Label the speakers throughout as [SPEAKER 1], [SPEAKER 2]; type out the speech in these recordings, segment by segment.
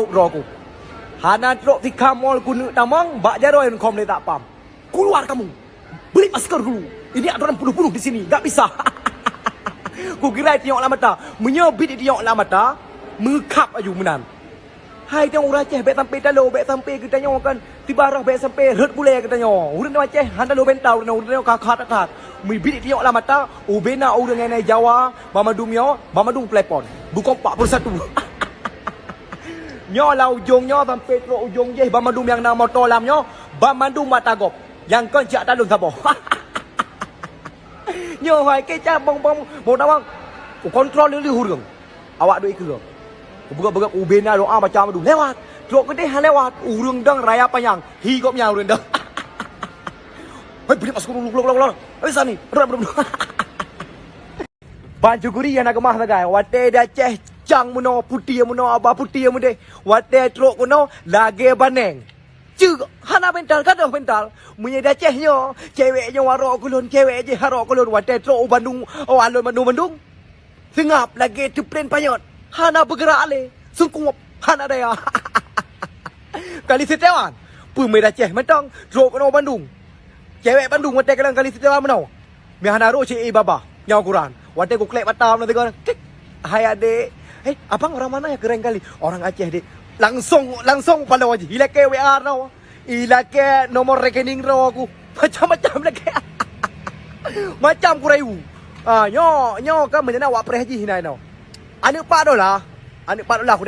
[SPEAKER 1] Roku. Hana trok di kamol gunu tamang, bak jaroin kom le tak pam. Keluar kamu. Beli masker dulu. Ini aturan puluh-puluh di sini, tak bisa. Ku kira tengok lah mata, menyobit tengok lah mata, mengkap aju menan. Hai tengok orang Aceh, baik sampai talo, baik sampai kita nyokan, tibarah baik sampai herd boleh kita nyok. Urang Aceh, handa lo bentau, urang kakak. Mebit tengok lah mata, ubena urang yang Jawa, Mamadum yo, Mamadum Plepon. Bukan 41. Nyo lah ujungnya sampai teruk ujung je Bamadum yang nama motor lamnya Bamadum Matagop yang kon jak talun sabo. Nyo hai ke cabang bang mau tawang kontrol li hurung. Awak duk ikut. Buka-buka ubena doa macam adu lewat. Teruk gede lewat urung dang raya panjang. Hi kop nyau urung dang. Hei beri masuk dulu keluar. Habis ni. Baju guri yang nak kemah sagai. Wate dah ceh cang muno putih muno abah putih mude. Wate truk kuno lagi baneng. Cuk hana bental kata bental. Munye dah cehnya ceweknya warok kulun cewek je harok kulun wate truk Bandung alun Bandung. Sengap lagi teplen payot. Hana bergerak le. Sungkup hana daya. Kali setawan. Pemai dah ceh mentang truk kuno Bandung. Cewek Bandung wate kadang kali setawan mano. Mi hana ro cik baba nyau Quran. Wate ku klek matam nanti kau. Hai adik. Abang orang mana ya keren kali? Orang Aceh dek. Langsung pada wajah. Ilake WA raw. Ilake nomor rekening raw aku. Macam-macam lagi. Macam kuraiu. Nyo kan menjana wak prehji hinai no. Anak pak dolah. Anak pak dolah.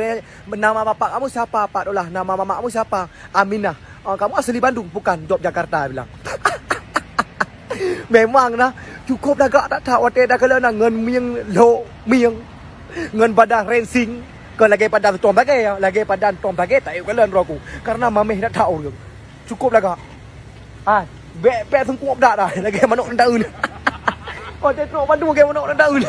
[SPEAKER 1] Nama bapak kamu siapa? Pak dolah. Nama mama kamu siapa? Aminah. Kamu asli Bandung bukan? Job Jakarta bilang. Memang nah cukup dah gak tak tahu wate dah kalau nak ngan miang ngan badan racing ke lagi padan tom bagai ya lagi padan tom bagai tak kalau roku karena mameh dah tahu cukup dah gak be sengkup dah lagi manuk daun. Oh dia tu Bandung ke manuk daun.